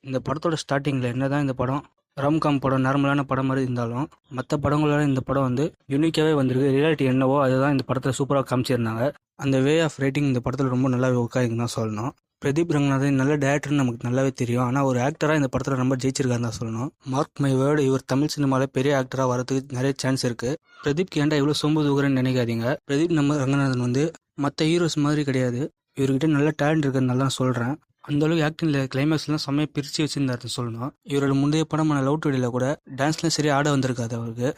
இந்த படத்தோட ஸ்டார்டிங்கில் என்னதான் இந்த படம் ராம்காம் படம் நார்மலான படம் மாதிரி இருந்தாலும் மற்ற படங்களோட இந்த படம் வந்து யூனிக்காகவே வந்திருக்கு. ரியாலிட்டி என்னவோ அதுதான் இந்த படத்தில் சூப்பராக காமிச்சிருந்தாங்க. அந்த வே ஆஃப் ரைட்டிங் இந்த படத்தில் ரொம்ப நல்லாவே ஒர்க் ஆகிருக்குன்னு தான் சொல்லணும். பிரதீப் ரங்கநாதன் நல்ல டேரக்டர்னு நமக்கு நல்லாவே தெரியும். ஆனால் ஒரு ஆக்டராக இந்த படத்தில் ரொம்ப ஜெயிச்சிருக்காருன்னு தான் சொல்லணும். மார்க் மை வேர்டு, இவர் தமிழ் சினிமாவில் பெரிய ஆக்டராக வரதுக்கு நிறைய சான்ஸ் இருக்குது. பிரதீப்க்கு ஏன்டா இவ்வளோ சொம்பு தூக்குறேன்னு நினைக்காதீங்க. பிரதீப் நம்ம ரங்கநாதன் வந்து மற்ற ஹீரோஸ் மாதிரி கிடையாது. இவர்கிட்ட நல்ல டேலண்ட் இருக்குன்னு நல்லா சொல்கிறேன். அந்தளவுக்கு ஆக்டிங்கில் கிளைமேக்ஸ்லாம் செம்மையாக பிரித்து வச்சுருந்தாருன்னு சொல்லணும். இவரோட முந்தைய படமான லவ் டுடேல கூட டான்ஸ்லாம் சரியாக ஆட வந்திருக்காது அவருக்கு.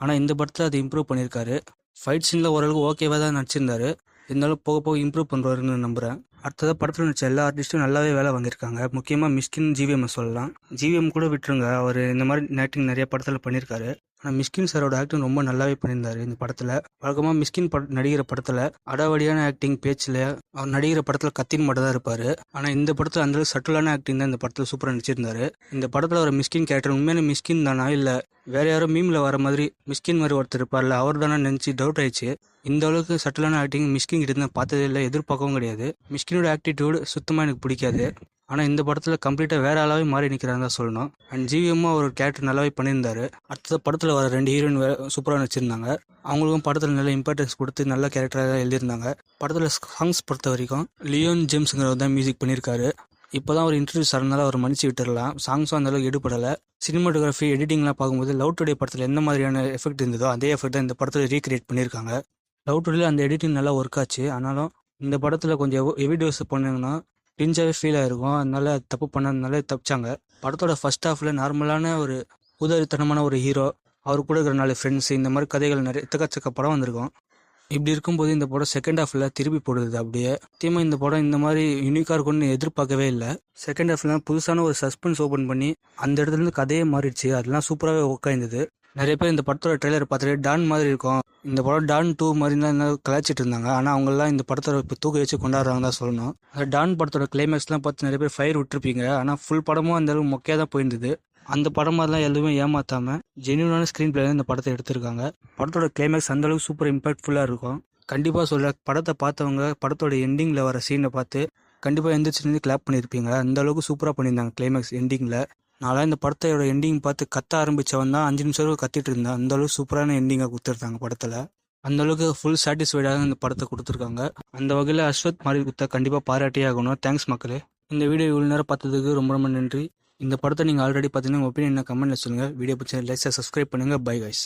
ஆனால் இந்த படத்தில் அதை இம்ப்ரூவ் பண்ணியிருக்காரு. ஃபைட் சீனில் ஓரளவுக்கு ஓகேவாக தான் நடிச்சிருந்தாரு. இருந்தாலும் போக போக இம்ப்ரூவ் பண்ணுவாருன்னு நம்புகிறேன். அடுத்ததாக படத்தில் நடிச்ச எல்லா ஆர்டிஸ்ட்டும் நல்லாவே வேலை வாங்கியிருக்காங்க. முக்கியமாக மிஸ்கின், ஜிவிஎம் சொல்லலாம். ஜிவிஎம் கூட விட்டுருங்க, அவர் இந்த மாதிரி ஆக்டிங் நிறைய படத்தில் பண்ணியிருக்காரு. ஆனால் மிஸ்கின் சாரோட ஆக்டிங் ரொம்ப நல்லாவே பண்ணியிருந்தாரு இந்த படத்தில். வழக்கமாக மிஸ்கின் நடிகிற படத்தில் அடாவடியான ஆக்டிங், பேச்சில் அவர் நடிகிற படத்தில் கத்தின் மட்டும் தான் இருப்பார். ஆனால் இந்த படத்தில் அந்தளவுக்கு சட்டிலான ஆக்டிங் தான் இந்த படத்தில் சூப்பராக நடிச்சிருந்தாரு. இந்த படத்தில் ஒரு மிஸ்கின் கேரக்டர் உண்மையான மிஸ்கின் தானா இல்லை வேற யாரோ மீமில் வர மாதிரி மிஸ்கின் மாதிரி ஒருத்தர் இருப்பார்ல, அவர் தானே நினச்சி டவுட் ஆயிடுச்சு. இந்த அளவுக்கு சட்டிலான ஆக்டிங் மிஸ்கின் கிட்ட நான் பார்த்ததே இல்லை, எதிர்பார்க்கவும் கிடையாது. மிஸ்கினோட ஆக்டிடியூடு சுத்தமாக எனக்கு பிடிக்காது. ஆனால் இந்த படத்தில் கம்ப்ளீட்டாக வேற ஆளாவே மாறி நிற்கிறாங்க தான் சொல்லணும். அண்ட் ஜிவிஎம்மும் ஒரு கேரக்டர் நல்லாவே பண்ணியிருந்தாரு. அடுத்த படத்தில் வர 2 ஹீரோயின் சூப்பராக நடிச்சிருந்தாங்க. அவங்களுக்கும் படத்தில் நல்ல இம்பார்ட்டன்ஸ் கொடுத்து நல்ல கேரக்டராக எழுதியிருந்தாங்க. படத்தில் சாங்ஸ் பொறுத்த வரைக்கும் லியோன் ஜேம்ஸுங்கிறவர் தான் மியூசிக் பண்ணியிருக்காரு. இப்போ தான் ஒரு இன்ட்ரடியூஸ் ஆகிறதுனால அவர் மன்னிச்சு விட்டுடலாம். சாங்ஸும் அந்தளவுக்கு எடுப்படலை. சினிமாட்டோகிராஃபி, எடிட்டிங்லாம் பார்க்கும்போது லவ் டுடே படத்தில் எந்த மாதிரியான எஃபெக்ட் இருந்ததோ அதே எஃபெக்ட் தான் இந்த படத்தில் ரீக்ரியேட் பண்ணியிருக்காங்க. லவ் டுடேல அந்த எடிட்டிங் நல்லா ஒர்க் ஆச்சு. ஆனாலும் இந்த படத்தில் கொஞ்சம் ஹெவி டோஸ் பண்ணாங்கன்னா டிஞ்சாவே ஃபீல் ஆகிருக்கும். அதனால தப்பு பண்ணதுனால தப்பிச்சாங்க. படத்தோட ஃபர்ஸ்ட் ஹாஃபில் நார்மலான ஒரு உதவித்தனமான ஒரு ஹீரோ, அவர் கூட இருக்கிற 4 ஃப்ரெண்ட்ஸ், இந்த மாதிரி கதைகள் நிறைய எத்தக்கச்சக்க படம் வந்திருக்கும். இப்படி இருக்கும்போது இந்த படம் செகண்ட் ஹாஃபில் திருப்பி போடுது. அப்படியே முக்கியமாக இந்த படம் இந்த மாதிரி யூனிக்காக இருக்கும்னு எதிர்பார்க்கவே இல்லை. செகண்ட் ஹாஃப்ல புதுசான ஒரு சஸ்பென்ஸ் ஓப்பன் பண்ணி அந்த இடத்துலேருந்து கதையே மாறிடுச்சு. அதெல்லாம் சூப்பராகவே ஒர்க் ஆயிருந்தது. நிறைய பேர் இந்த படத்தோட ட்ரெய்லர் பார்த்துட்டு டான் மாதிரி இருக்கும், இந்த படம் டான் 2 மாதிரி தான் கலாய்ச்சிட்டு இருந்தாங்க. ஆனால் அவங்கெல்லாம் இந்த படத்தோட இப்போ தூக்கி வச்சு கொண்டாடுறாங்க தான் சொல்லணும். அந்த டான் படத்தோட கிளைமேக்ஸ்லாம் பார்த்து நிறைய பேர் ஃபயர் விட்டுருப்பீங்க. ஆனால் ஃபுல் படமும் அந்த அளவுக்கு மொக்கையாக தான் போயிருந்தது. அந்த படம் மாதிரிலாம் எதுவுமே ஏமாத்தாமல் ஜென்யூனான ஸ்க்ரீன் பிளே இந்த படத்தை எடுத்திருக்காங்க. படத்தோட கிளைமேக்ஸ் அந்த அளவுக்கு சூப்பர் இம்பாக்ட்ஃபுல்லாக இருக்கும். கண்டிப்பாக சொல்ல, படத்தை பார்த்தவங்க படத்தோட எண்டிங்கில் வர சீனை பார்த்து கண்டிப்பாக எந்திரிச்சிருந்து கிளாப் பண்ணியிருப்பீங்க. அந்த அளவுக்கு சூப்பராக பண்ணியிருந்தாங்க கிளைமேக்ஸ் எண்டிங்கில். நான்லாம் இந்த படத்தோட எண்டிங் பார்த்து கத்த ஆரம்பித்தவன் தான் 5 நிமிஷம் கத்திட்டு இருந்தேன். அந்தளவுக்கு சூப்பரான எண்டிங்காக கொடுத்துருந்தாங்க படத்தில். அந்தளவுக்கு ஃபுல் சாட்டிஸ்ஃபைடாக இந்த படத்தை கொடுத்துருக்காங்க. அந்த வகையில் அஸ்வத் மாரி குத்தா கண்டிப்பாக பாராட்டியே ஆகணும். தேங்க்ஸ் மக்களே. இந்த வீடியோ இவ்வளோ நேரம் பார்த்ததுக்கு ரொம்ப ரொம்ப நன்றி. இந்த படத்தை நீங்கள் ஆல்ரெடி பார்த்தீங்கன்னா ஒப்பீனியன் கமெண்ட்டில் சொல்லுங்கள். வீடியோ பிடிச்ச லைக், சப்ஸ்கிரைப் பண்ணுங்கள். Bye guys.